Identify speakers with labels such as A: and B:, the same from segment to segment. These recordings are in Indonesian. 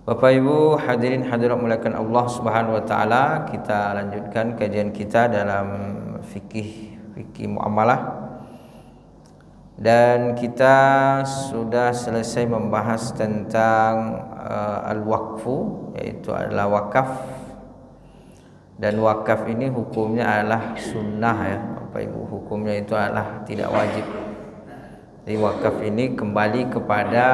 A: Bapak Ibu hadirin hadirat muliakan Allah Subhanahu wa taala, kita lanjutkan kajian kita dalam fikih muamalah. Dan kita sudah selesai membahas tentang al-waqfu, yaitu adalah wakaf. Dan wakaf ini hukumnya adalah sunnah ya, Bapak Ibu, hukumnya itu adalah tidak wajib. Jadi wakaf ini kembali kepada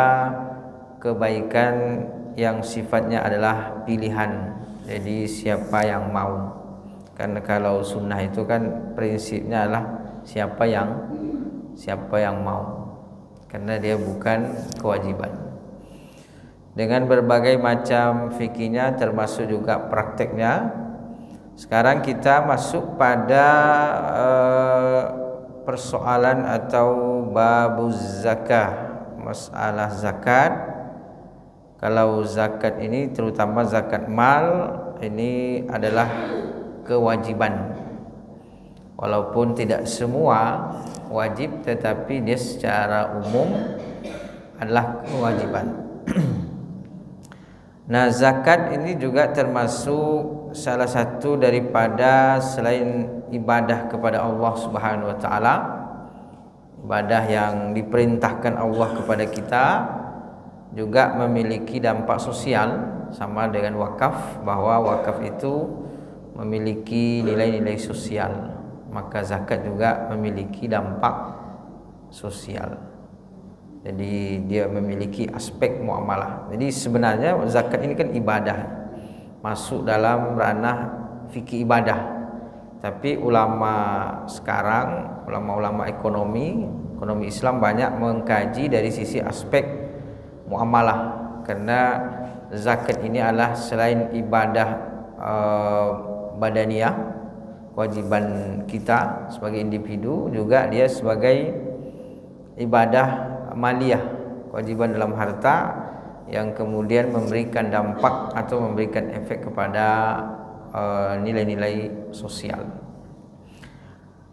A: kebaikan yang sifatnya adalah pilihan. Jadi siapa yang mau. Karena kalau sunnah itu kan prinsipnya adalah siapa yang mau. Karena dia bukan kewajiban. Dengan berbagai macam fikihnya termasuk juga prakteknya. Sekarang kita masuk pada persoalan atau babuz zakah, masalah zakat. Kalau zakat ini terutama zakat mal ini adalah kewajiban. Walaupun tidak semua wajib, tetapi dia secara umum adalah kewajiban. Nah, zakat ini juga termasuk salah satu daripada selain ibadah kepada Allah Subhanahu wa taala, ibadah yang diperintahkan Allah kepada kita, juga memiliki dampak sosial sama dengan wakaf, bahwa wakaf itu memiliki nilai-nilai sosial, maka zakat juga memiliki dampak sosial. Jadi dia memiliki aspek muamalah. Jadi sebenarnya zakat ini kan ibadah, masuk dalam ranah fikih ibadah. Tapi ulama sekarang, ulama ekonomi Islam banyak mengkaji dari sisi aspek muamalah, karena zakat ini adalah selain ibadah badaniyah, kewajiban kita sebagai individu, juga dia sebagai ibadah maliyah, kewajiban dalam harta yang kemudian memberikan dampak atau memberikan efek kepada nilai-nilai sosial.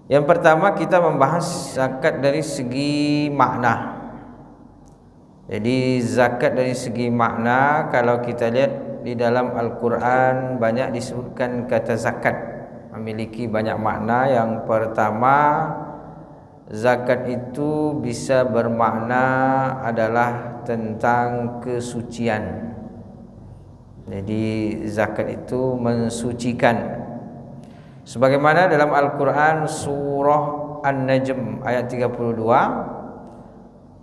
A: Yang pertama kita membahas zakat dari segi makna. Jadi zakat dari segi makna, kalau kita lihat di dalam Al-Quran banyak disebutkan kata zakat memiliki banyak makna. Yang pertama, zakat itu bisa bermakna adalah tentang kesucian. Jadi zakat itu mensucikan. Sebagaimana dalam Al-Quran surah An-Najm ayat 32,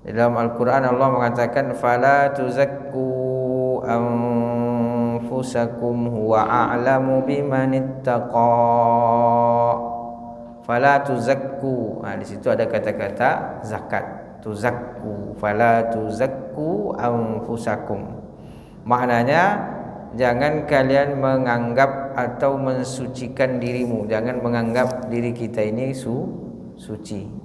A: di dalam Al-Quran Allah mengatakan fala tuzakku anfusakum huwa a'lamu bimanittaqa. Fala tuzakku. Di situ ada kata-kata zakat. Tuzakku, fala tuzakku anfusakum. Maknanya jangan kalian menganggap atau mensucikan dirimu. Jangan menganggap diri kita ini suci.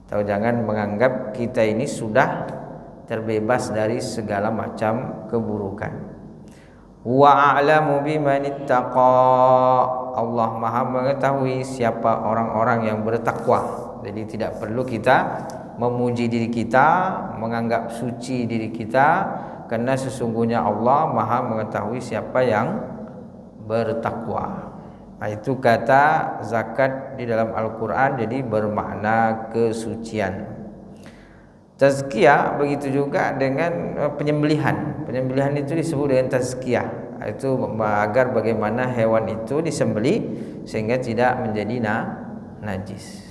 A: Atau jangan menganggap kita ini sudah terbebas dari segala macam keburukan. Wa a'lamu bimanittaqa. Allah Maha mengetahui siapa orang-orang yang bertakwa. Jadi tidak perlu kita memuji diri kita, menganggap suci diri kita, karena sesungguhnya Allah Maha mengetahui siapa yang bertakwa. Itu kata zakat di dalam Al-Quran, jadi bermakna kesucian. Tazkiyah begitu juga dengan penyembelihan. Penyembelihan itu disebut dengan tazkiyah. Itu agar bagaimana hewan itu disembelih sehingga tidak menjadi najis.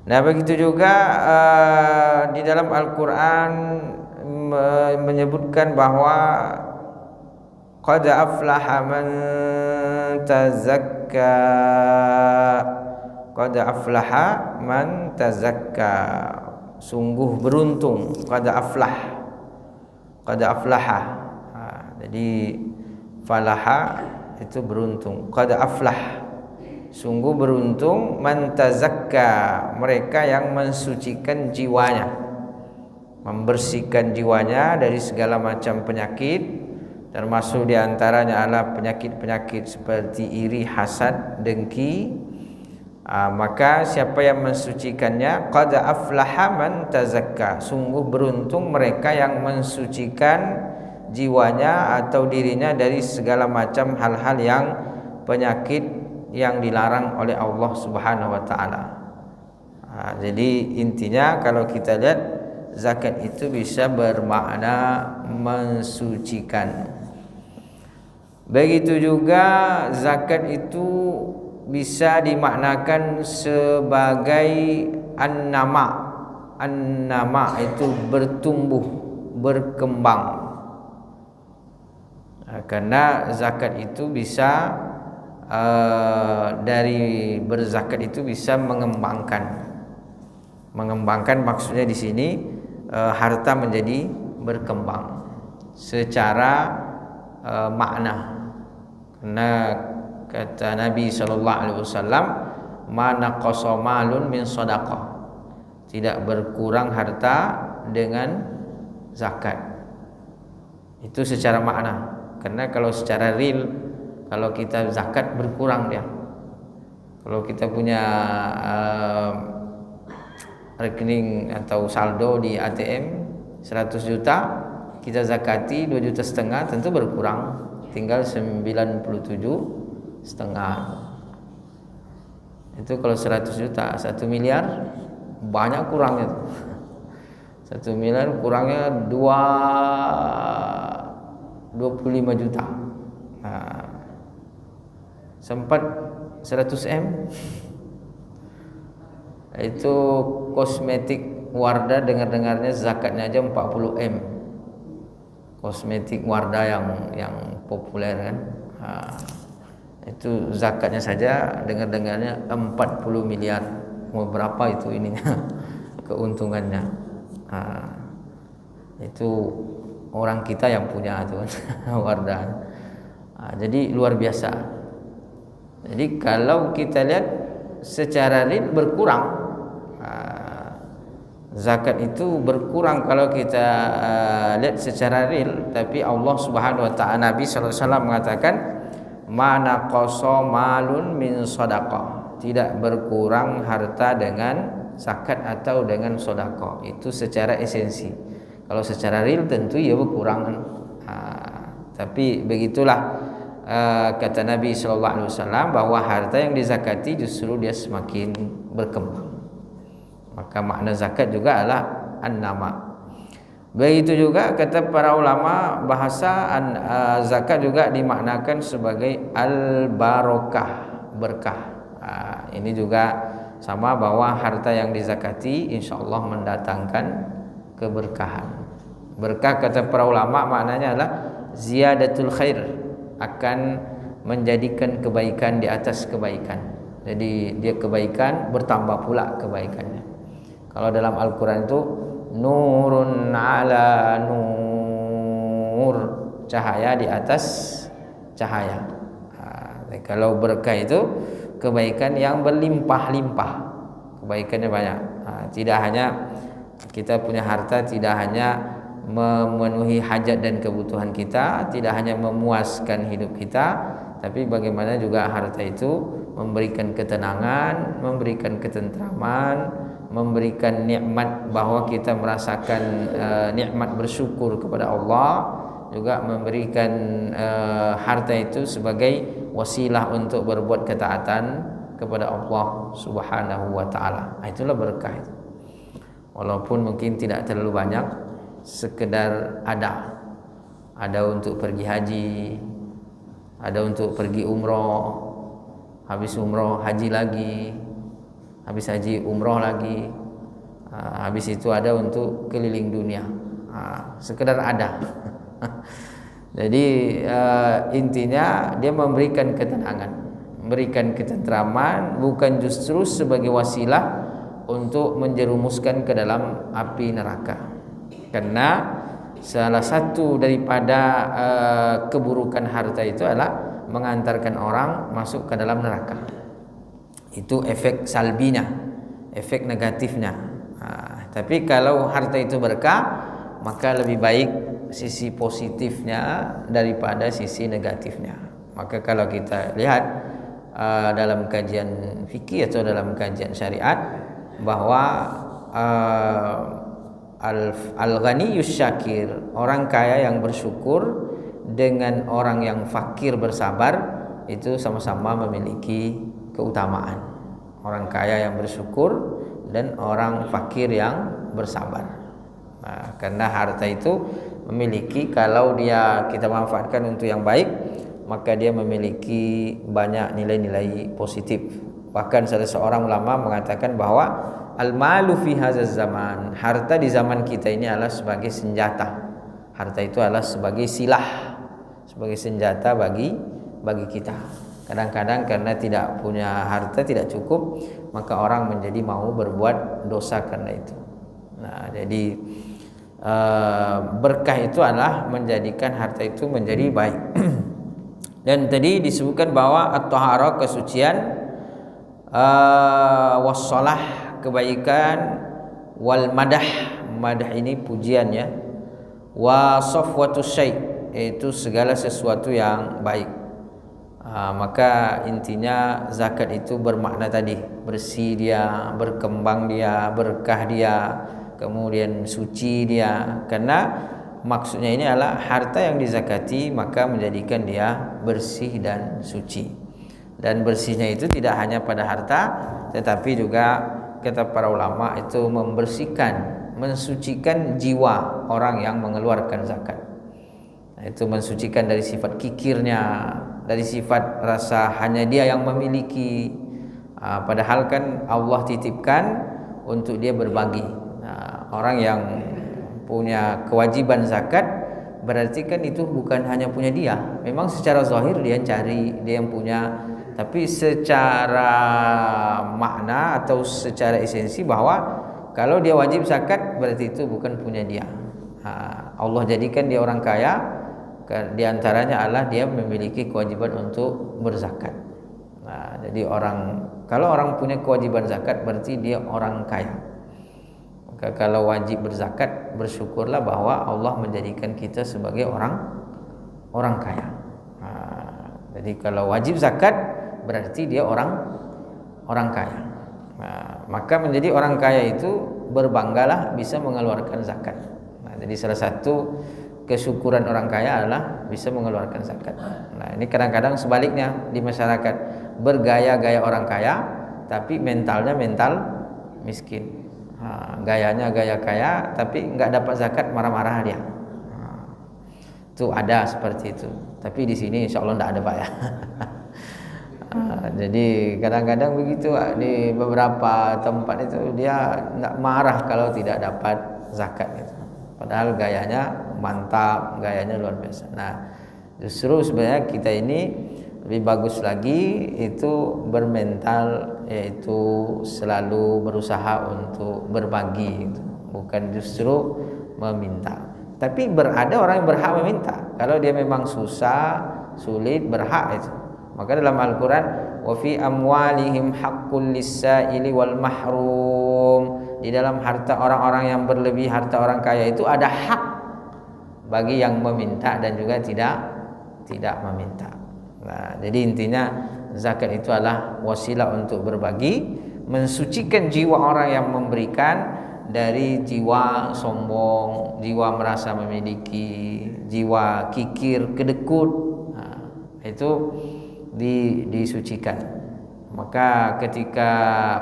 A: Nah, begitu juga di dalam Al-Quran menyebutkan bahwa qad aflaha man tazakka. Qad aflaha man tazakka. Sungguh beruntung. Qad aflaha. Jadi falaha itu beruntung. Qad aflah. Sungguh beruntung man tazakka, mereka yang mensucikan jiwanya, membersihkan jiwanya dari segala macam penyakit. Termasuk diantaranya adalah penyakit-penyakit seperti iri, hasad, dengki, Maka siapa yang mensucikannya, qad aflaha man tazakka, sungguh beruntung mereka yang mensucikan jiwanya atau dirinya dari segala macam hal-hal yang penyakit yang dilarang oleh Allah Subhanahu wa taala. Jadi intinya kalau kita lihat zakat itu bisa bermakna mensucikan. Begitu juga zakat itu bisa dimaknakan sebagai an-nama. An-nama itu bertumbuh, berkembang. Karena zakat itu bisa dari berzakat itu bisa mengembangkan. Mengembangkan maksudnya di sini harta menjadi berkembang secara makna. Karena kata Nabi sallallahu alaihi wasallam, "Ma naqasa malun min shadaqah." Tidak berkurang harta dengan zakat. Itu secara makna. Karena kalau secara real, kalau kita zakat berkurang dia. Kalau kita punya rekening atau saldo di ATM 100 juta, kita zakati 2,5 juta, tentu berkurang, tinggal 97,5. Itu kalau 100 juta, 1 miliar banyak kurangnya tuh. 1 miliar kurangnya 25 juta. Sempat 100 M itu kosmetik Wardah, dengar-dengarnya zakatnya aja 40 M. Kosmetik Wardah yang populer kan. Itu zakatnya saja dengar-dengarnya 40 miliar. Mau berapa itu ininya keuntungannya. Itu orang kita yang punya itu Wardah. Jadi luar biasa. Jadi kalau kita lihat secara real berkurang, zakat itu berkurang kalau kita lihat secara real. Tapi Allah Subhanahu wa taala, Nabi sallallahu alaihi wasallam mengatakan, "Ma naqasa malun min shadaqah." Tidak berkurang harta dengan zakat atau dengan sedekah. Itu secara esensi. Kalau secara real tentu ya berkurang. Tapi begitulah kata Nabi sallallahu alaihi wasallam, bahwa harta yang dizakati justru dia semakin berkembang. Maka makna zakat juga adalah an-nama. Begitu juga kata para ulama bahasa, zakat juga dimaknakan sebagai al-barakah, berkah. Ini juga sama, bahwa harta yang dizakati insyaallah mendatangkan keberkahan. Berkah kata para ulama maknanya adalah ziyadatul khair, akan menjadikan kebaikan di atas kebaikan. Jadi dia kebaikan bertambah pula kebaikannya. Kalau dalam Al-Quran itu nurun ala nur, cahaya di atas cahaya. Kalau berkah itu kebaikan yang berlimpah-limpah, kebaikannya banyak. Tidak hanya kita punya harta, tidak hanya memenuhi hajat dan kebutuhan kita, tidak hanya memuaskan hidup kita, tapi bagaimana juga harta itu memberikan ketenangan, memberikan ketentraman, memberikan nikmat, bahwa kita merasakan nikmat bersyukur kepada Allah, juga memberikan harta itu sebagai wasilah untuk berbuat ketaatan kepada Allah Subhanahu wa taala. Itulah berkah itu. Walaupun mungkin tidak terlalu banyak, sekedar ada untuk pergi haji, ada untuk pergi umroh, habis umroh haji lagi, habis haji umroh lagi, habis itu ada untuk keliling dunia, sekedar ada. Jadi intinya dia memberikan ketenangan, memberikan ketentraman, bukan justru sebagai wasilah untuk menjerumuskan ke dalam api neraka. Karena salah satu daripada keburukan harta itu adalah mengantarkan orang masuk ke dalam neraka. Itu efek salbinya, efek negatifnya. Tapi kalau harta itu berkah, maka lebih baik sisi positifnya daripada sisi negatifnya. Maka kalau kita lihat dalam kajian fikih atau dalam kajian syariat bahwa al-ghaniyus syakir, orang kaya yang bersyukur dengan orang yang fakir bersabar itu sama-sama memiliki keutamaan. Orang kaya yang bersyukur dan orang fakir yang bersabar. Nah, karena harta itu memiliki, kalau kita manfaatkan untuk yang baik, maka dia memiliki banyak nilai-nilai positif. Bahkan salah seorang ulama mengatakan bahwa al-malu fi hadzal zaman, harta di zaman kita ini adalah sebagai senjata. Harta itu adalah sebagai silah, sebagai senjata bagi kita. Kadang-kadang karena tidak punya harta, tidak cukup, maka orang menjadi mau berbuat dosa karena itu. Nah, jadi berkah itu adalah menjadikan harta itu menjadi baik. Dan tadi disebutkan bahwa at-taharah, kesucian, wassalah, kebaikan, wal madah, madah ini pujian ya, wa safwatus syai', yaitu segala sesuatu yang baik. Maka intinya zakat itu bermakna tadi, bersih dia, berkembang dia, berkah dia, kemudian suci dia. Karena maksudnya ini adalah harta yang dizakati maka menjadikan dia bersih dan suci. Dan bersihnya itu tidak hanya pada harta, tetapi juga kata para ulama itu membersihkan, mensucikan jiwa orang yang mengeluarkan zakat. Nah, itu mensucikan dari sifat kikirnya, dari sifat rasa hanya dia yang memiliki. Padahal kan Allah titipkan untuk dia berbagi. Nah, orang yang punya kewajiban zakat berarti kan itu bukan hanya punya dia. Memang secara zahir dia cari, dia yang punya, tapi secara makna atau secara esensi bahwa kalau dia wajib zakat berarti itu bukan punya dia. Allah jadikan dia orang kaya, di antaranya adalah dia memiliki kewajiban untuk berzakat. Nah, jadi kalau orang punya kewajiban zakat berarti dia orang kaya. Maka kalau wajib berzakat, bersyukurlah bahwa Allah menjadikan kita sebagai orang kaya. Nah, jadi kalau wajib zakat berarti dia orang kaya. Nah, maka menjadi orang kaya itu berbanggalah bisa mengeluarkan zakat. Nah, jadi salah satu kesyukuran orang kaya adalah bisa mengeluarkan zakat. Nah, ini kadang-kadang sebaliknya di masyarakat, bergaya-gaya orang kaya tapi mentalnya mental miskin. Gayanya gaya kaya tapi nggak dapat zakat, marah-marah dia. Itu ada seperti itu. Tapi di sini insya Allah nggak ada Pak ya. Jadi kadang-kadang begitu di beberapa tempat itu dia nggak marah kalau tidak dapat zakat gitu. Padahal gayanya mantap, gayanya luar biasa. Nah, justru sebenarnya kita ini lebih bagus lagi itu bermental, yaitu selalu berusaha untuk berbagi gitu. Bukan justru meminta. Tapi ada orang yang berhak meminta. Kalau dia memang susah, sulit, berhak itu. Maka dalam Al-Quran, wa fi amwalihim haqqul lis-sa'ili wal mahrum. Di dalam harta orang-orang yang berlebih, harta orang kaya itu ada hak bagi yang meminta dan juga tidak meminta. Nah, jadi intinya zakat itu adalah wasilah untuk berbagi, mensucikan jiwa orang yang memberikan dari jiwa sombong, jiwa merasa memiliki, jiwa kikir, kedekut. Nah, itu disucikan. Maka ketika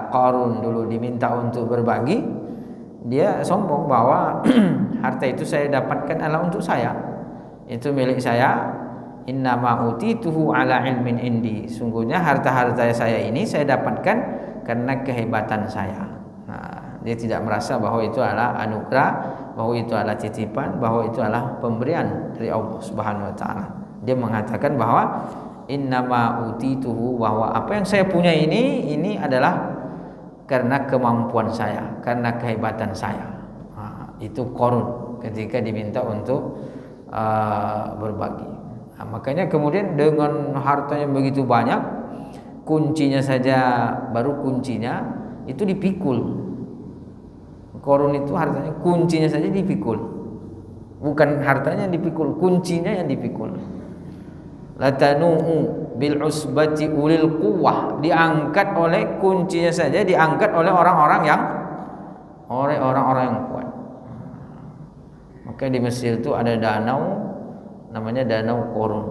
A: Qarun dulu diminta untuk berbagi, dia sombong bahwa harta itu saya dapatkan adalah untuk saya, itu milik saya. Innama utituhu ala ilmin indi. Sungguhnya harta-harta saya ini saya dapatkan karena kehebatan saya. Nah, dia tidak merasa bahwa itu adalah anugerah, bahwa itu adalah titipan, bahwa itu adalah pemberian dari Allah Subhanahu wa taala. Dia mengatakan bahwa innama utituhu, bahwa apa yang saya punya ini adalah karena kemampuan saya, karena kehebatan saya. Itu Qarun ketika diminta untuk berbagi. Nah, makanya kemudian dengan hartanya begitu banyak, kuncinya saja, baru kuncinya itu dipikul. Qarun itu hartanya, kuncinya saja dipikul. Bukan hartanya yang dipikul, kuncinya yang dipikul. latanu'u bil usbati ulil quwwah, diangkat oleh, kuncinya saja diangkat oleh orang-orang yang kuat. Maka di Mesir itu ada danau namanya Danau Korun.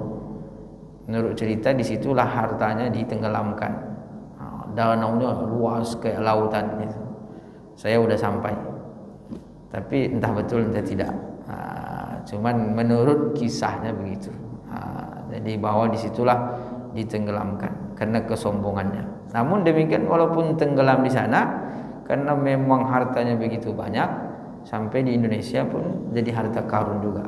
A: Menurut cerita disitulah hartanya ditenggelamkan. Danaunya luas kayak lautan gitu. Saya udah sampai, tapi entah betul entah tidak. Cuman menurut kisahnya begitu. Jadi bahwa disitulah ditenggelamkan karena kesombongannya. Namun demikian, walaupun tenggelam di sana, karena memang hartanya begitu banyak, sampai di Indonesia pun jadi harta karun juga.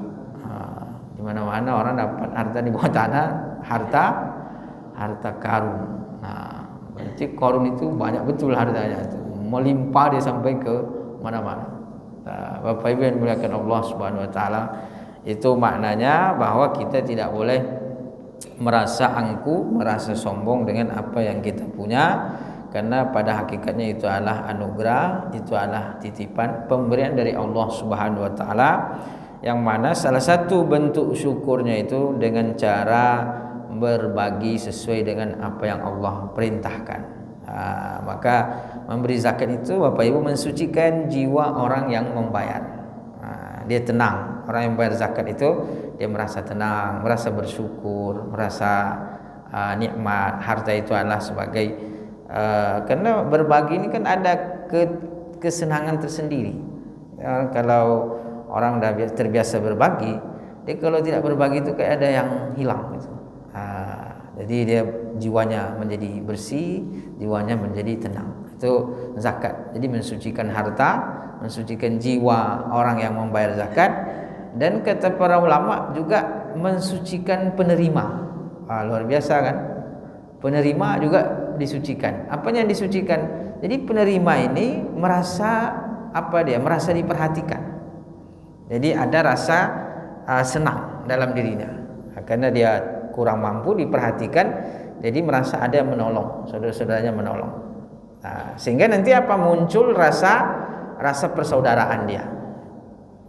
A: Di mana-mana orang dapat harta di bawah tanah, harta karun. Nah, berarti karun itu banyak betul hartanya itu, melimpah dia sampai ke mana-mana. Bapak Ibu yang dimuliakan Allah Subhanahu wa taala, itu maknanya bahwa kita tidak boleh merasa angkuh, merasa sombong dengan apa yang kita punya, karena pada hakikatnya itu adalah anugerah, itu adalah titipan pemberian dari Allah Subhanahu wa taala, yang mana salah satu bentuk syukurnya itu dengan cara berbagi sesuai dengan apa yang Allah perintahkan. Maka memberi zakat itu Bapak Ibu mensucikan jiwa orang yang membayar. Dia tenang, orang yang bayar zakat itu dia merasa tenang, merasa bersyukur, merasa nikmat. Harta itu adalah sebagai karena berbagi ini kan ada kesenangan tersendiri. Kalau orang dah terbiasa berbagi, dia kalau tidak berbagi itu kayak ada yang hilang gitu. Jadi dia jiwanya menjadi bersih, jiwanya menjadi tenang. Itu zakat. Jadi mensucikan harta, mensucikan jiwa orang yang membayar zakat, dan kata para ulama juga mensucikan penerima. Luar biasa kan? Penerima juga disucikan. Apanya yang disucikan? Jadi penerima ini merasa merasa diperhatikan. Jadi ada rasa senang dalam dirinya, karena dia kurang mampu diperhatikan, jadi merasa ada yang menolong, saudara-saudaranya menolong. Sehingga nanti muncul rasa persaudaraan dia.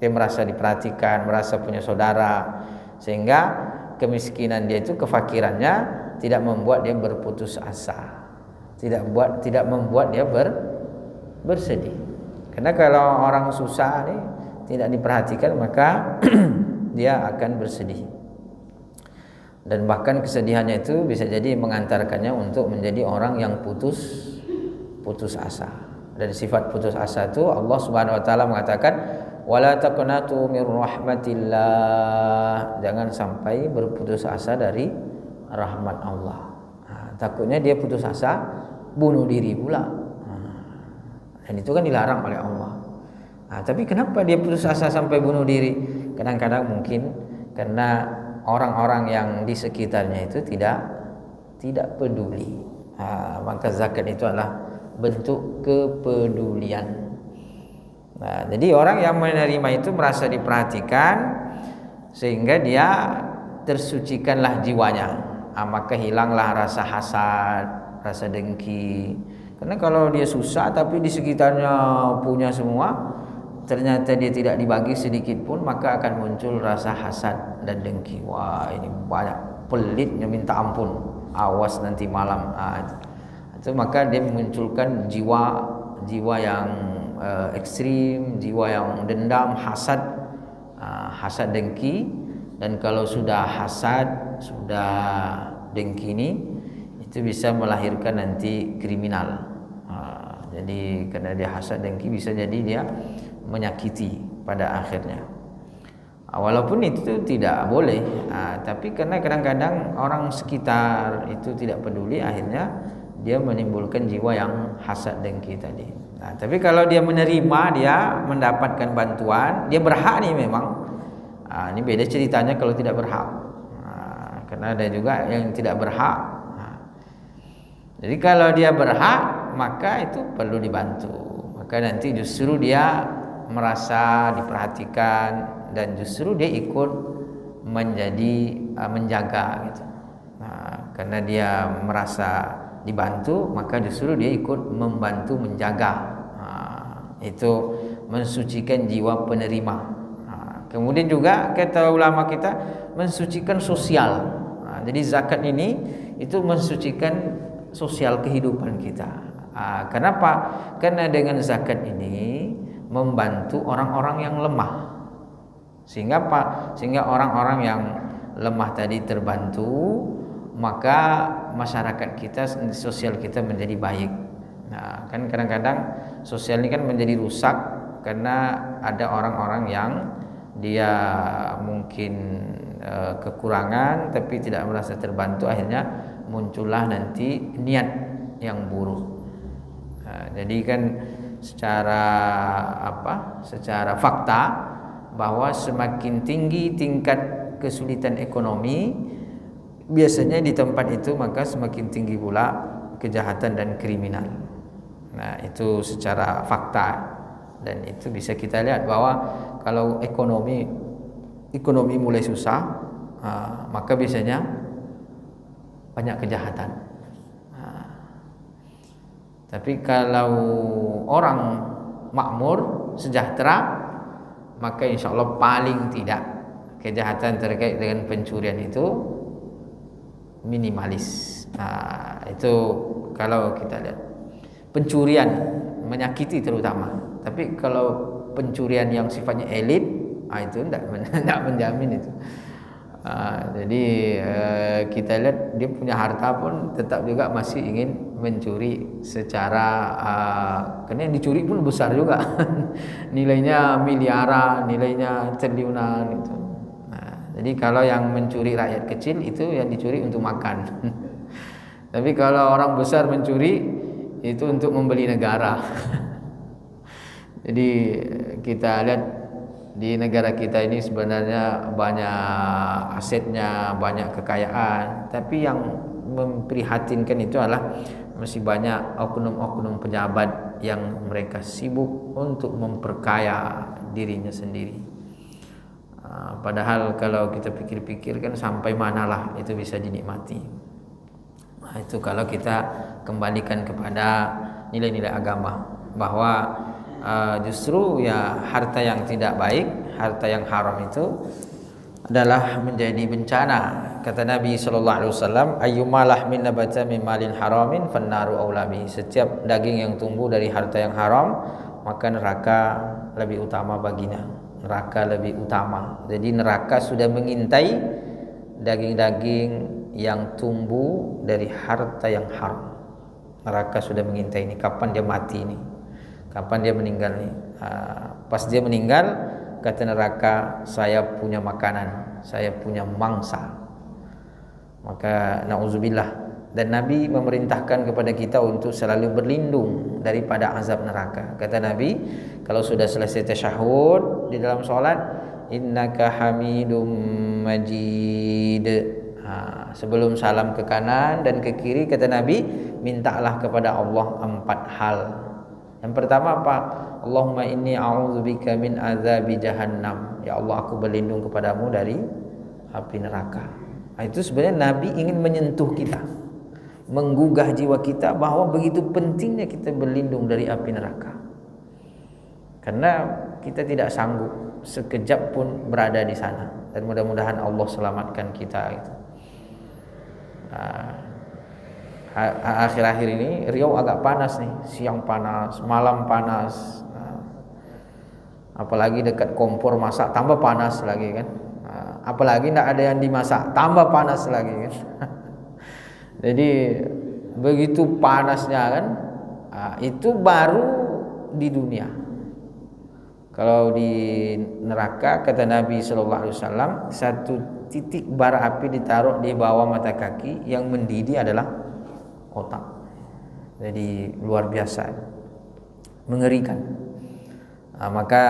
A: Dia merasa diperhatikan, merasa punya saudara, sehingga kemiskinan dia itu, kefakirannya tidak membuat dia berputus asa, tidak membuat dia bersedih. Karena kalau orang susah nih tidak diperhatikan, maka dia akan bersedih. Dan bahkan kesedihannya itu bisa jadi mengantarkannya untuk menjadi orang yang putus asa. Dan sifat putus asa itu Allah Subhanahu wa taala mengatakan, wala taqnatu mir rahmatillah, jangan sampai berputus asa dari rahmat Allah. Takutnya dia putus asa bunuh diri pula. Dan itu kan dilarang oleh Allah. Tapi kenapa dia putus asa sampai bunuh diri? Kadang-kadang mungkin karena orang-orang yang di sekitarnya itu tidak peduli. Maka zakat itu adalah bentuk kepedulian. Jadi orang yang menerima itu merasa diperhatikan, sehingga dia tersucikanlah jiwanya. Maka hilanglah rasa hasad, rasa dengki. Karena kalau dia susah tapi di sekitarnya punya semua, ternyata dia tidak dibagi sedikit pun, maka akan muncul rasa hasad dan dengki. Wah, ini banyak, pelitnya minta ampun, awas nanti malam. Itu maka dia memunculkan jiwa yang ekstrim, jiwa yang dendam, hasad dengki. Dan kalau sudah hasad, sudah dengki ini, itu bisa melahirkan nanti kriminal. Jadi karena dia hasad dengki, bisa jadi dia menyakiti pada akhirnya. Walaupun itu tidak boleh, tapi karena kadang-kadang orang sekitar itu tidak peduli, akhirnya dia menimbulkan jiwa yang hasad dengki tadi. Tapi kalau dia menerima, dia mendapatkan bantuan, dia berhak nih memang. Ini beda ceritanya kalau tidak berhak. Karena ada juga yang tidak berhak. Jadi kalau dia berhak, maka itu perlu dibantu. Maka nanti justru dia merasa diperhatikan, dan justru dia ikut menjaga gitu. Karena dia merasa dibantu, maka justru dia ikut membantu menjaga. Itu mensucikan jiwa penerima. Kemudian juga kata ulama kita, mensucikan sosial. Jadi zakat ini itu mensucikan sosial kehidupan kita. Kenapa? Karena dengan zakat ini membantu orang-orang yang lemah. Sehingga apa? Sehingga orang-orang yang lemah tadi terbantu, maka masyarakat kita, sosial kita menjadi baik. Nah, kan kadang-kadang sosial ini kan menjadi rusak karena ada orang-orang yang dia mungkin kekurangan tapi tidak merasa terbantu, akhirnya muncullah nanti niat yang buruk. Jadi kan secara fakta bahwa semakin tinggi tingkat kesulitan ekonomi, biasanya di tempat itu maka semakin tinggi pula kejahatan dan kriminal. Nah, itu secara fakta, dan itu bisa kita lihat bahwa kalau ekonomi mulai susah, maka biasanya banyak kejahatan. Tapi kalau orang makmur, sejahtera, maka insya Allah paling tidak kejahatan terkait dengan pencurian itu minimalis. Itu kalau kita lihat pencurian menyakiti terutama. Tapi kalau pencurian yang sifatnya elit, itu tidak menjamin itu. Jadi kita lihat dia punya harta pun tetap juga masih ingin mencuri secara karena yang dicuri pun besar juga. Nilainya miliaran, nilainya triliunan itu. Jadi kalau yang mencuri rakyat kecil itu yang dicuri untuk makan. Tapi kalau orang besar mencuri itu untuk membeli negara. Jadi kita lihat di negara kita ini sebenarnya banyak asetnya, banyak kekayaan, tapi yang memprihatinkan itu adalah masih banyak oknum-oknum pejabat yang mereka sibuk untuk memperkaya dirinya sendiri. Padahal kalau kita pikir-pikir kan sampai manalah itu bisa dinikmati. Itu kalau kita kembalikan kepada nilai-nilai agama, bahwa justru ya harta yang tidak baik, harta yang haram itu adalah menjadi bencana. Kata Nabi sallallahu alaihi wasallam, ayyuma lahmin nabata min malin haramin fannaru aula bihi. Setiap daging yang tumbuh dari harta yang haram, maka neraka lebih utama baginya. Neraka lebih utama. Jadi neraka sudah mengintai daging-daging yang tumbuh dari harta yang haram. Neraka sudah mengintai ini, kapan dia mati ini, kapan dia meninggal nih. Pas dia meninggal, kata neraka, saya punya makanan, saya punya mangsa. Maka na'udzubillah. Dan Nabi memerintahkan kepada kita untuk selalu berlindung daripada azab neraka. Kata Nabi, kalau sudah selesai tasyahud di dalam solat, innaka hamidum majid. Sebelum salam ke kanan dan ke kiri, kata Nabi, mintalah kepada Allah 4 hal. Yang pertama apa? Allahumma inni a'udzubika min azabi jahannam. Ya Allah, aku berlindung kepadamu dari api neraka. Itu sebenarnya Nabi ingin menyentuh kita, menggugah jiwa kita bahwa begitu pentingnya kita berlindung dari api neraka. Karena kita tidak sanggup sekejap pun berada di sana, dan mudah-mudahan Allah selamatkan kita gitu. Akhir-akhir ini Riau agak panas nih, siang panas, malam panas. Apalagi dekat kompor masak tambah panas lagi kan. Apalagi tidak ada yang dimasak tambah panas lagi kan. Jadi begitu panasnya kan, itu baru di dunia. Kalau di neraka, kata Nabi sallallahu alaihi wasallam, 1 titik bara api ditaruh di bawah mata kaki, yang mendidih adalah otak. Jadi luar biasa, mengerikan. Maka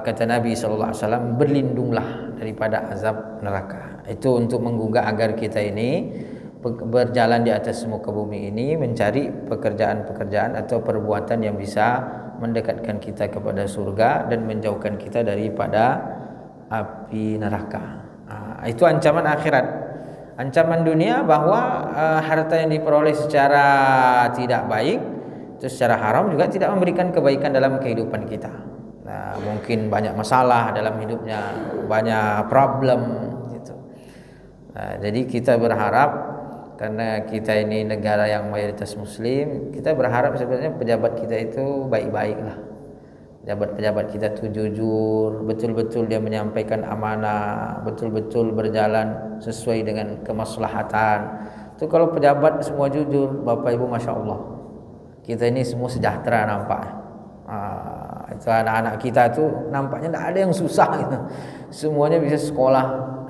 A: kata Nabi sallallahu alaihi wasallam, berlindunglah daripada azab neraka. Itu untuk menggugah agar kita ini berjalan di atas muka bumi ini, mencari pekerjaan-pekerjaan atau perbuatan yang bisa mendekatkan kita kepada surga dan menjauhkan kita daripada api neraka. Itu ancaman akhirat. Ancaman dunia bahwa harta yang diperoleh secara tidak baik, itu secara haram juga tidak memberikan kebaikan dalam kehidupan kita. Mungkin banyak masalah dalam hidupnya, banyak problem gitu. Jadi kita berharap, karena kita ini negara yang mayoritas muslim, kita berharap sebenarnya pejabat kita itu baik-baik lah. Pejabat-pejabat kita itu jujur, betul-betul dia menyampaikan amanah, betul-betul berjalan sesuai dengan kemaslahatan. Itu kalau pejabat semua jujur, Bapak Ibu, Masya Allah, kita ini semua sejahtera nampak. Itu anak-anak kita tuh nampaknya tidak ada yang susah gitu. Semuanya bisa sekolah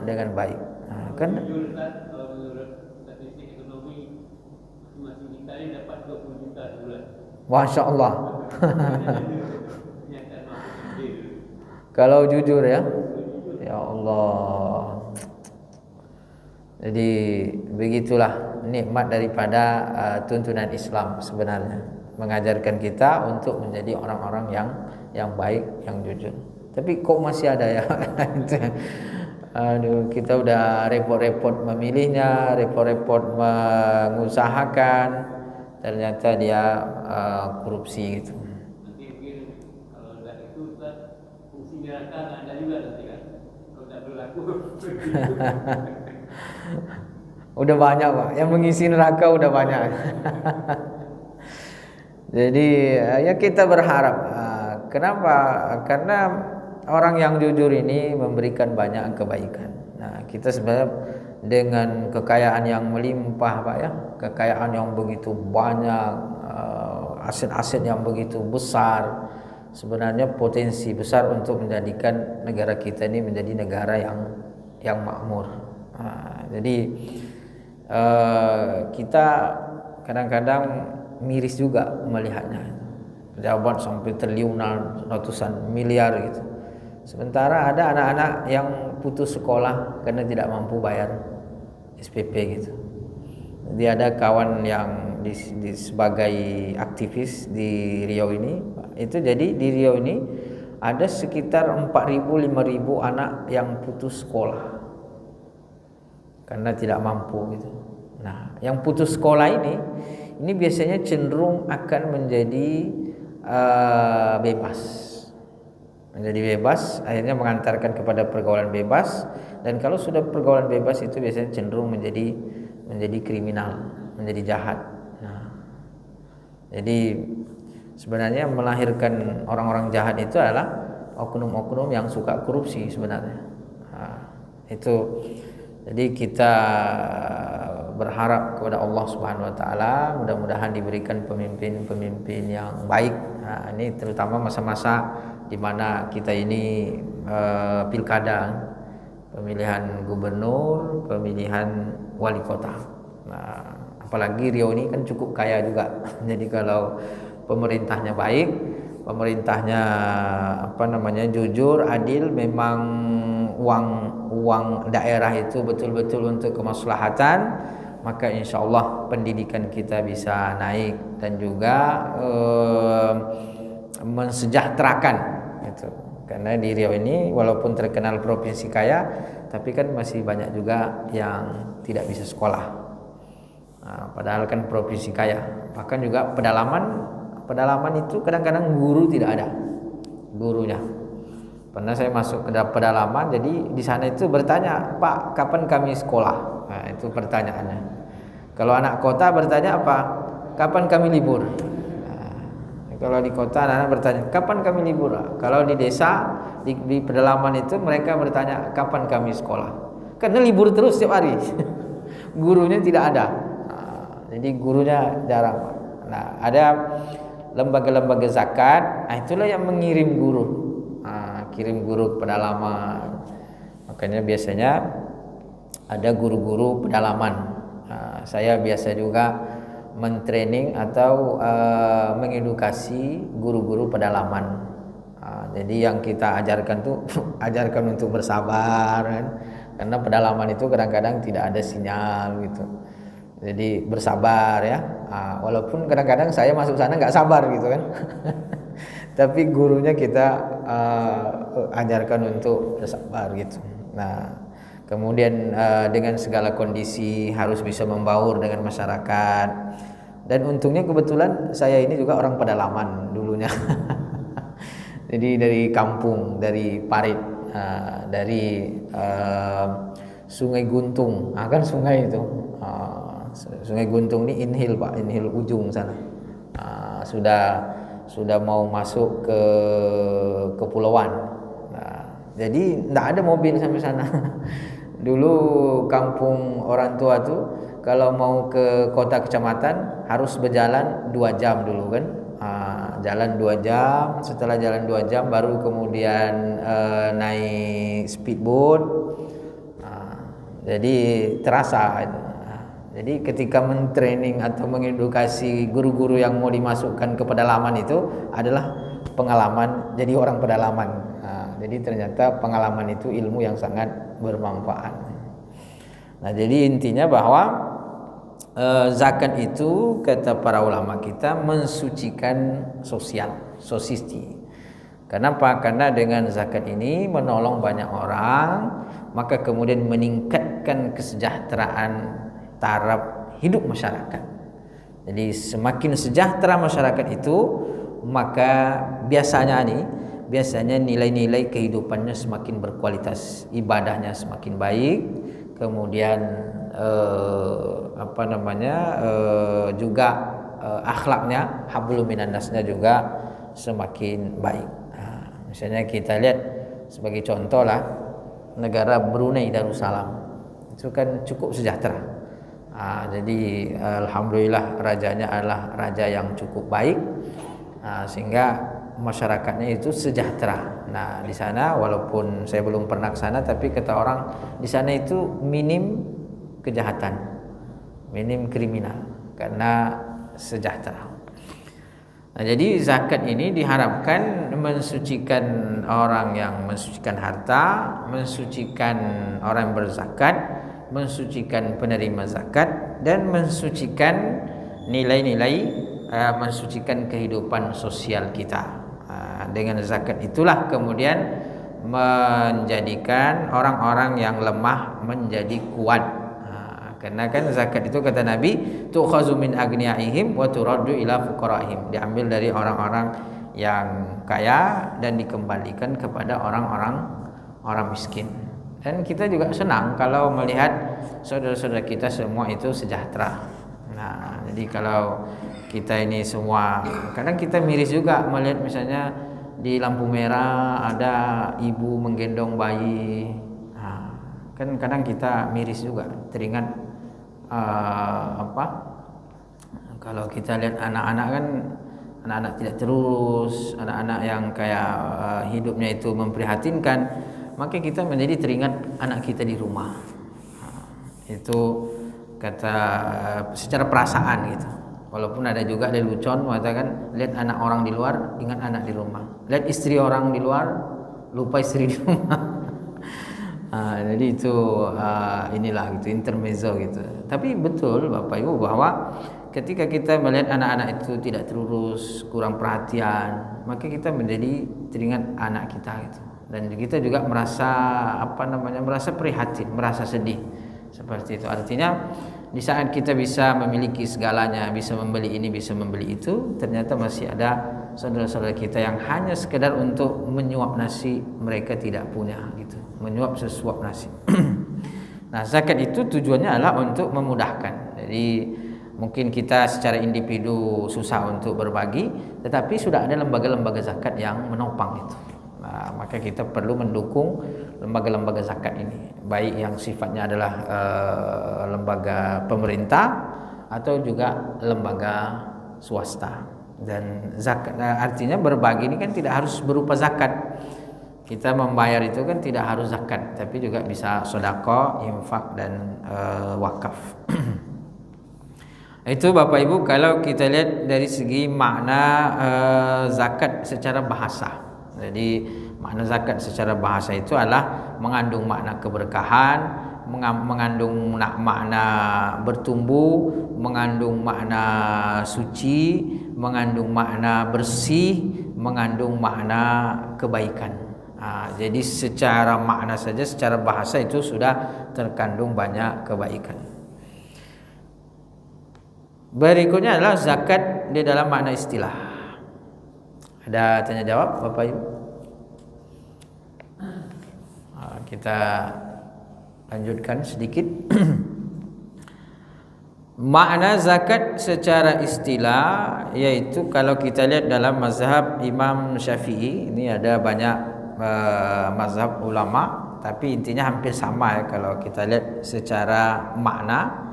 A: dengan baik. Kan
B: kalau menurut statistik ekonomi masing-masing kita ini dapat 20 juta sebulan.
A: Masya Allah. Kalau jujur ya, ya Allah. Jadi begitulah nikmat daripada tuntunan Islam sebenarnya, mengajarkan kita untuk menjadi orang-orang yang baik, yang jujur. Tapi kok masih ada ya? Aduh, kita udah repot-repot memilihnya, repot-repot mengusahakan, ternyata dia korupsi gitu.
B: Nanti mungkin kalau tidak itu fungsi neraka nggak ada juga nanti kan, kalau tidak berlaku.
A: Udah banyak Pak, yang mengisi neraka udah banyak. Jadi ya kita berharap. Kenapa? Karena orang yang jujur ini memberikan banyak kebaikan. Nah, kita sebenarnya dengan kekayaan yang melimpah Pak ya, kekayaan yang begitu banyak, aset-aset yang begitu besar, sebenarnya potensi besar untuk menjadikan negara kita ini menjadi negara yang makmur. Jadi kita kadang-kadang miris juga melihatnya. Pejabat sampai triliunan, ratusan miliar gitu. Sementara ada anak-anak yang putus sekolah karena tidak mampu bayar SPP gitu. Jadi ada kawan yang sebagai aktivis di Riau ini, itu jadi di Riau ini ada sekitar 4.000-5.000 anak yang putus sekolah karena tidak mampu gitu. Nah, yang putus sekolah ini biasanya cenderung akan menjadi bebas. Menjadi bebas, akhirnya mengantarkan kepada pergaulan bebas, dan kalau sudah pergaulan bebas itu biasanya cenderung menjadi kriminal, menjadi jahat. Nah, jadi sebenarnya melahirkan orang-orang jahat itu adalah oknum-oknum yang suka korupsi sebenarnya. Itu. Jadi kita berharap kepada Allah Subhanahu wa taala, mudah-mudahan diberikan pemimpin-pemimpin yang baik. Nah, ini terutama masa-masa di mana kita ini pilkada, pemilihan gubernur, pemilihan wali kota. Nah, apalagi Riau ini kan cukup kaya juga. Jadi kalau pemerintahnya baik, pemerintahnya jujur, adil, memang uang daerah itu betul-betul untuk kemaslahatan, maka insya Allah pendidikan kita bisa naik dan juga mensejahterakan itu. Karena di Riau ini walaupun terkenal provinsi kaya, tapi kan masih banyak juga yang tidak bisa sekolah. Nah, padahal kan provinsi kaya. Bahkan juga pedalaman itu kadang-kadang guru tidak ada gurunya. Pernah saya masuk ke pedalaman, jadi di sana itu bertanya, Pak, kapan kami sekolah? Nah, itu pertanyaannya. Kalau anak kota bertanya apa? Kapan kami libur? Nah, kalau di kota anak bertanya, kapan kami libur? Kalau di desa, di pedalaman itu mereka bertanya, kapan kami sekolah? Karena libur terus setiap hari. Gurunya tidak ada. Nah, jadi gurunya jarang. Nah, ada lembaga-lembaga zakat, nah itulah yang mengirim guru. Kirim guru ke pedalaman. Makanya biasanya ada guru-guru pedalaman. Saya biasa juga mentraining atau mengedukasi guru-guru pedalaman. Jadi yang kita ajarkan tuh ajarkan untuk bersabar kan? Karena pedalaman itu kadang-kadang tidak ada sinyal gitu. Jadi bersabar ya. Walaupun kadang-kadang saya masuk sana nggak sabar gitu kan. Tapi gurunya kita ajarkan untuk bersabar gitu. Nah, kemudian dengan segala kondisi harus bisa membaur dengan masyarakat. Dan untungnya kebetulan saya ini juga orang pedalaman dulunya. Jadi dari kampung, dari Parit, dari Sungai Guntung, kan sungai itu. Sungai Guntung ini inhil Pak, inhil ujung sana. Sudah mau masuk ke kepulauan. Jadi tidak ada mobil sampai sana. Dulu kampung orang tua tuh kalau mau ke kota kecamatan harus berjalan 2 jam dulu kan. Jalan 2 jam, setelah jalan 2 jam baru kemudian naik speedboat. Jadi terasa. Jadi ketika mentraining atau mengedukasi guru-guru yang mau dimasukkan ke pedalaman itu adalah pengalaman jadi orang pedalaman. Jadi ternyata pengalaman itu ilmu yang sangat bermanfaat. Nah, jadi intinya bahwa zakat itu kata para ulama kita mensucikan sosisti. Kenapa? Karena dengan zakat ini menolong banyak orang, maka kemudian meningkatkan kesejahteraan taraf hidup masyarakat. Jadi semakin sejahtera masyarakat itu, maka biasanya nilai-nilai kehidupannya semakin berkualitas, ibadahnya semakin baik, kemudian juga akhlaknya, hablum minan nasnya juga semakin baik. Misalnya kita lihat sebagai contoh lah, negara Brunei Darussalam itu kan cukup sejahtera. Jadi alhamdulillah rajanya adalah raja yang cukup baik, sehingga masyarakatnya itu sejahtera. Nah, di sana walaupun saya belum pernah ke sana, tapi kata orang di sana itu minim kejahatan, minim kriminal karena sejahtera. Nah, jadi zakat ini diharapkan mensucikan orang yang mensucikan harta, mensucikan orang yang berzakat, mensucikan penerima zakat, dan mensucikan nilai-nilai, mensucikan kehidupan sosial kita. Dengan zakat itulah kemudian menjadikan orang-orang yang lemah menjadi kuat. Karena kan zakat itu kata Nabi, tu'khazu min agniyaihim wa turaddu ila fuqaraihim, diambil dari orang-orang yang kaya dan dikembalikan kepada orang miskin. Dan kita juga senang kalau melihat saudara-saudara kita semua itu sejahtera. Nah, jadi kalau kita ini semua, kadang kita miris juga melihat misalnya di lampu merah ada ibu menggendong bayi. Kan kadang kita miris juga, teringat kalau kita lihat anak-anak kan, anak-anak tidak terurus, anak-anak yang kayak hidupnya itu memprihatinkan, maka kita menjadi teringat anak kita di rumah. Itu kata secara perasaan gitu. Walaupun ada juga dari lelucon mengatakan, lihat anak orang di luar, ingat anak di rumah. Lihat istri orang di luar, lupa istri di rumah. Jadi itu inilah gitu, intermezzo gitu. Tapi betul Bapak Ibu bahwa ketika kita melihat anak-anak itu tidak terurus, kurang perhatian, maka kita menjadi teringat anak kita gitu. Dan kita juga merasa merasa prihatin, merasa sedih seperti itu. Artinya di saat kita bisa memiliki segalanya, bisa membeli ini, bisa membeli itu, ternyata masih ada saudara-saudara kita yang hanya sekedar untuk menyuap nasi mereka tidak punya gitu, menyuap sesuap nasi. Nah, zakat itu tujuannya adalah untuk memudahkan. Jadi mungkin kita secara individu susah untuk berbagi, tetapi sudah ada lembaga-lembaga zakat yang menopang itu. Nah, maka kita perlu mendukung lembaga-lembaga zakat ini, baik yang sifatnya adalah lembaga pemerintah atau juga lembaga swasta. Dan zakat artinya berbagi ini kan tidak harus berupa zakat. Kita membayar itu kan tidak harus zakat, tapi juga bisa sedekah, infak, dan wakaf. Itu Bapak Ibu kalau kita lihat dari segi makna zakat secara bahasa. Jadi makna zakat secara bahasa itu adalah mengandung makna keberkahan, mengandung makna bertumbuh, mengandung makna suci, mengandung makna bersih, mengandung makna kebaikan. Jadi secara makna saja, secara bahasa itu sudah terkandung banyak kebaikan. Berikutnya adalah zakat di dalam makna istilah. Ada tanya jawab Bapak Ibu? Kita lanjutkan sedikit. Makna zakat secara istilah yaitu kalau kita lihat dalam mazhab Imam Syafi'i, ini ada banyak mazhab ulama, tapi intinya hampir sama ya kalau kita lihat secara makna,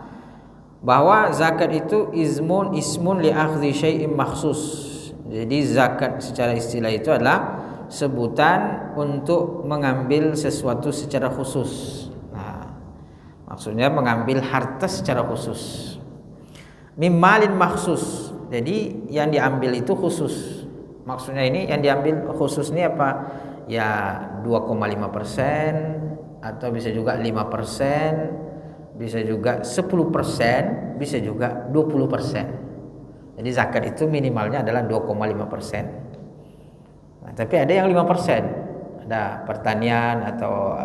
A: bahwa zakat itu ismun li akhdhi syai'in makhsus. Jadi zakat secara istilah itu adalah sebutan untuk mengambil sesuatu secara khusus. Nah, maksudnya mengambil harta secara khusus. Mimmalin maksus. Jadi yang diambil itu khusus. Maksudnya ini yang diambil khusus ini apa? Ya 2,5% atau bisa juga 5%, bisa juga 10%, bisa juga 20%. Jadi zakat itu minimalnya adalah 2,5%. Nah, tapi ada yang 5%. Ada pertanian atau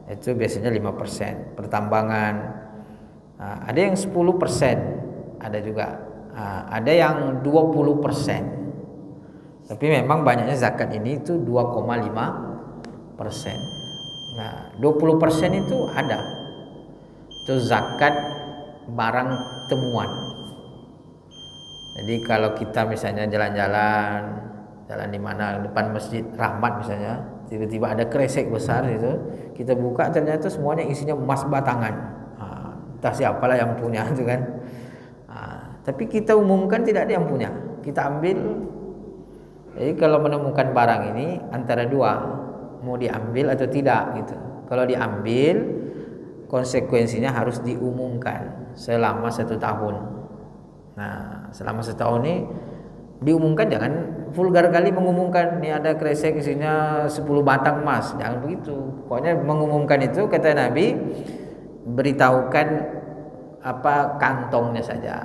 A: itu biasanya 5%, pertambangan. Ada yang 10%, ada juga ada yang 20%. Tapi memang banyaknya zakat ini itu 2,5%. Nah, 20% itu ada. Itu zakat barang temuan. Jadi kalau kita misalnya jalan di mana depan Masjid Rahmat misalnya, tiba-tiba ada kresek besar itu, kita buka ternyata semuanya isinya emas batangan. Entah siapalah yang punya itu kan. Tapi kita umumkan tidak ada yang punya, kita ambil. Jadi kalau menemukan barang ini antara dua, mau diambil atau tidak gitu. Kalau diambil, konsekuensinya harus diumumkan selama 1 tahun. Nah, selama 1 tahun ini diumumkan, jangan vulgar kali mengumumkan ini ada kresek isinya 10 batang emas, jangan begitu. Pokoknya mengumumkan itu kata Nabi, beritahukan apa kantongnya saja,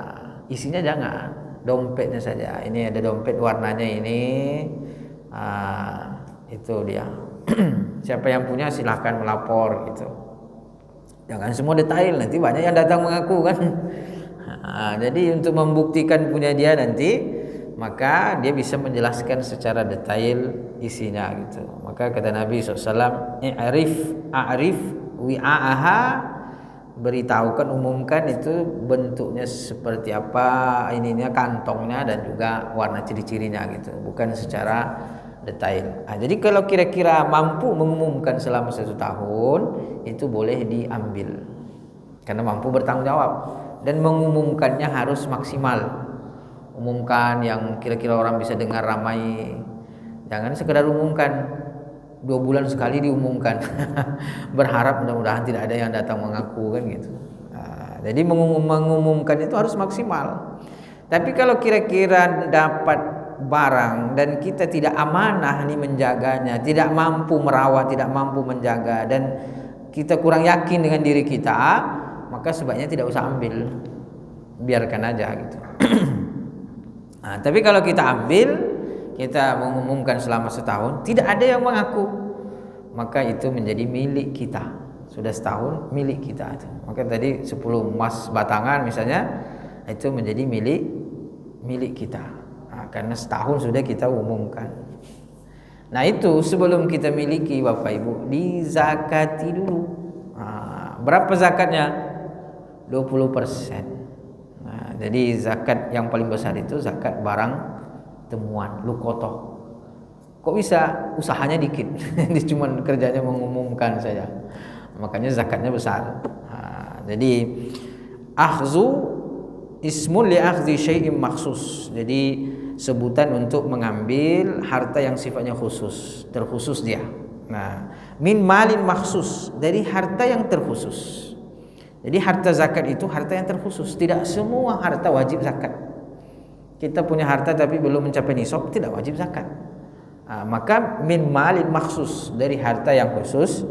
A: isinya jangan, dompetnya saja. Ini ada dompet warnanya ini, itu dia. Siapa yang punya silahkan melapor gitu. Jangan semua detail, nanti banyak yang datang mengaku kan. Jadi untuk membuktikan punya dia nanti, maka dia bisa menjelaskan secara detail isinya gitu. Maka kata Nabi SAW, a'rif wi'a'aha, beritahukan, umumkan itu bentuknya seperti apa, ininya kantongnya dan juga warna ciri-cirinya gitu, bukan secara detail. Jadi kalau kira-kira mampu mengumumkan selama 1 tahun, itu boleh diambil karena mampu bertanggung jawab, dan mengumumkannya harus maksimal. Umumkan yang kira-kira orang bisa dengar ramai, jangan sekedar umumkan 2 bulan sekali diumumkan. Berharap mudah-mudahan tidak ada yang datang mengaku kan gitu. Jadi mengumumkan itu harus maksimal. Tapi kalau kira-kira dapat barang dan kita tidak amanah nih menjaganya, tidak mampu merawat, tidak mampu menjaga, dan kita kurang yakin dengan diri kita, maka sebaiknya tidak usah ambil, biarkan aja gitu. Tapi kalau kita ambil, kita mengumumkan selama 1 tahun, tidak ada yang mengaku, maka itu menjadi milik kita. Sudah 1 tahun milik kita itu. Maka tadi 10 emas batangan misalnya, itu menjadi milik kita. Karena 1 tahun sudah kita umumkan. Nah itu sebelum kita miliki Bapak Ibu, dizakati dulu. Berapa zakatnya? 20%. Jadi zakat yang paling besar itu zakat barang temuan, lukotoh. Kok bisa usahanya dikit? Dia cuma kerjanya mengumumkan saja, makanya zakatnya besar. Jadi akhzu ismun li akhdhi syai'in makhsus. Jadi sebutan untuk mengambil harta yang sifatnya khusus, terkhusus dia. Nah, min malin makhsus, dari harta yang terkhusus. Jadi harta zakat itu harta yang terkhusus. Tidak semua harta wajib zakat. Kita punya harta tapi belum mencapai nisab, tidak wajib zakat. Maka min malin makhsus, dari harta yang khusus,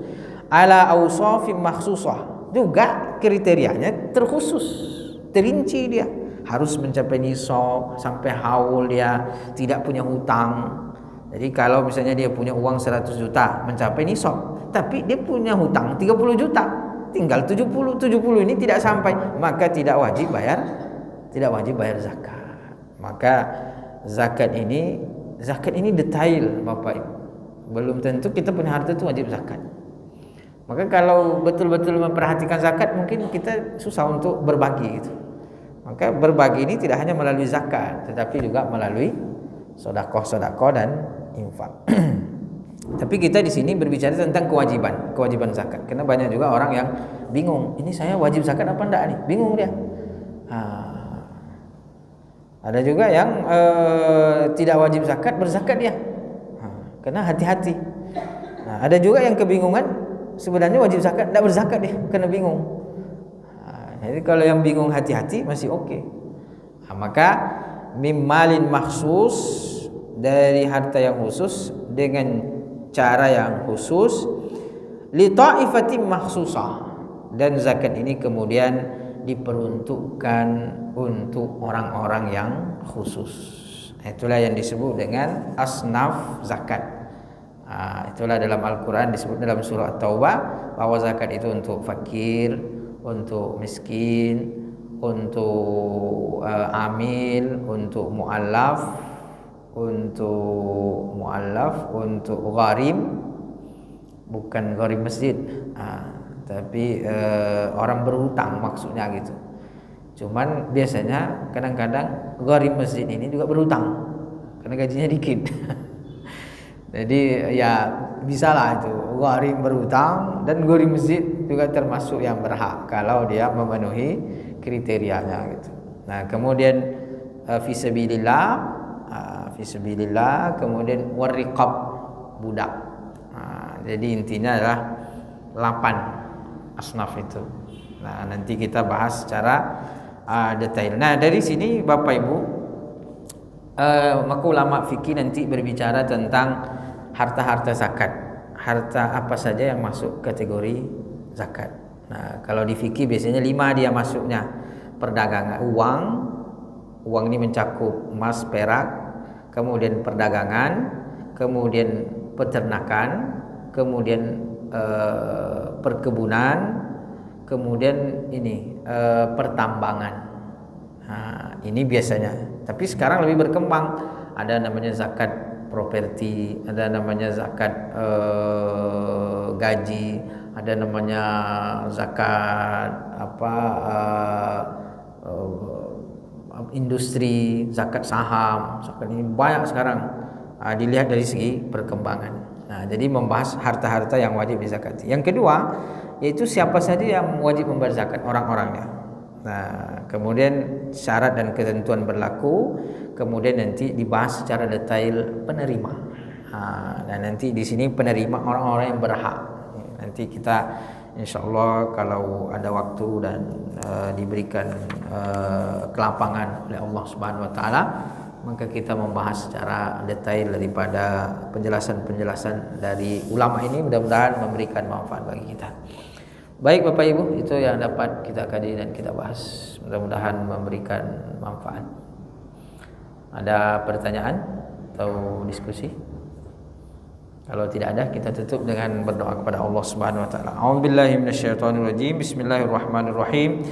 A: ala awsafin makhsusah, juga kriterianya terkhusus, terinci dia. Harus mencapai nisab, sampai haul, dia tidak punya hutang. Jadi kalau misalnya dia punya uang 100 juta mencapai nisab, tapi dia punya hutang 30 juta, tinggal 70 ini tidak sampai, maka tidak wajib bayar zakat. Maka zakat ini detail Bapak Ibu. Belum tentu kita punya harta itu wajib zakat. Maka kalau betul-betul memperhatikan zakat, mungkin kita susah untuk berbagi gitu. Maka berbagi ini tidak hanya melalui zakat, tetapi juga melalui sedekah dan infak. Tapi kita di sini berbicara tentang kewajiban zakat. Karena banyak juga orang yang bingung, ini saya wajib zakat apa enggak nih? Bingung dia. Ada juga yang tidak wajib zakat, berzakat dia. Karena hati-hati. Nah, ada juga yang kebingungan, sebenarnya wajib zakat, tidak berzakat dia, kena bingung. Jadi kalau yang bingung hati-hati masih oke. Maka mimmalin maksus, dari harta yang khusus dengan cara yang khusus, li ta'ifatin maksusah, dan zakat ini kemudian diperuntukkan untuk orang-orang yang khusus. Itulah yang disebut dengan asnaf zakat. Itulah dalam Al-Quran disebut dalam surah At-Taubah bahwa zakat itu untuk fakir, untuk miskin, untuk amil, untuk untuk gharim, bukan gharim masjid, tapi orang berhutang maksudnya gitu. Cuman biasanya kadang-kadang gharim masjid ini juga berhutang karena gajinya dikit. Jadi ya bisalah itu gharim berhutang, dan gharim masjid juga termasuk yang berhak kalau dia memenuhi kriterianya gitu. Nah, kemudian fisabilillah, kemudian warriqab, budak. Jadi intinya adalah 8 asnaf itu. Nah, nanti kita bahas secara detail. Nah, dari sini Bapak Ibu, maka ulama fikih nanti berbicara tentang harta-harta zakat. Harta apa saja yang masuk kategori zakat. Nah, kalau di fikih biasanya 5 dia masuknya. Perdagangan, uang ini mencakup emas, perak, kemudian perdagangan, kemudian peternakan, kemudian perkebunan, kemudian ini pertambangan. Nah, ini biasanya. Tapi sekarang lebih berkembang. Ada namanya zakat properti, ada namanya zakat gaji, ada namanya zakat industri, zakat saham. Zakat ini banyak sekarang, dilihat dari segi perkembangan. Nah, jadi membahas harta-harta yang wajib dizakati. Yang kedua, yaitu siapa saja yang wajib membayar zakat, orang-orangnya. Nah, kemudian syarat dan ketentuan berlaku, kemudian nanti dibahas secara detail penerima. Dan nanti di sini penerima orang-orang yang berhak. Nanti kita insyaallah kalau ada waktu dan diberikan kelapangan oleh Allah Subhanahu wa taala, maka kita membahas secara detail daripada penjelasan-penjelasan dari ulama ini, mudah-mudahan memberikan manfaat bagi kita. Baik Bapak Ibu, itu yang dapat kita kaji dan kita bahas. Mudah-mudahan memberikan manfaat. Ada pertanyaan atau diskusi? Kalau tidak ada, kita tutup dengan berdoa kepada Allah Subhanahu wa taala. A'udzubillahi minasyaitonirrajim. Bismillahirrahmanirrahim.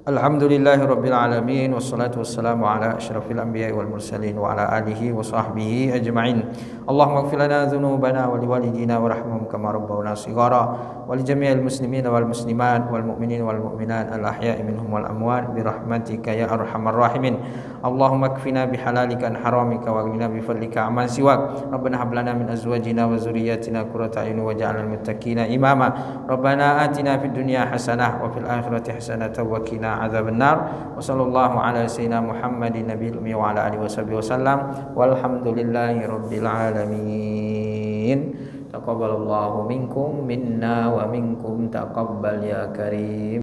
A: Alhamdulillahirabbil alamin, wassalatu wassalamu ala asyrafil anbiya'i wal mursalin wa ala alihi wa sahbihi ajma'in. Allahumma ighfir lana dzunubana wa liwalidina warhamhum kama rabbawna shighara wa li jami'il muslimina wal muslimat wal mu'minina wal mu'minat al ahya'i minhum wal amwat bi rahmatika ya arhamar rahimin. Allahumma kfina bihalalika an haramika wa aghnina bi fadlika amman siwak. Rabbana hab lana min azwajina wa dhurriyyatina qurrata a'yun waj'alna lil muttaqina imama. Rabbana atina fid dunya hasanah wa fil akhirati hasanah wa qina adzaban nar. Wa sallallahu ala sayyidina Muhammadin nabiyil ummi wa ala alihi wasallam. Walhamdulillahi rabbil alamin. Taqabbalallahu minkum minna wa minkum taqabbal ya karim.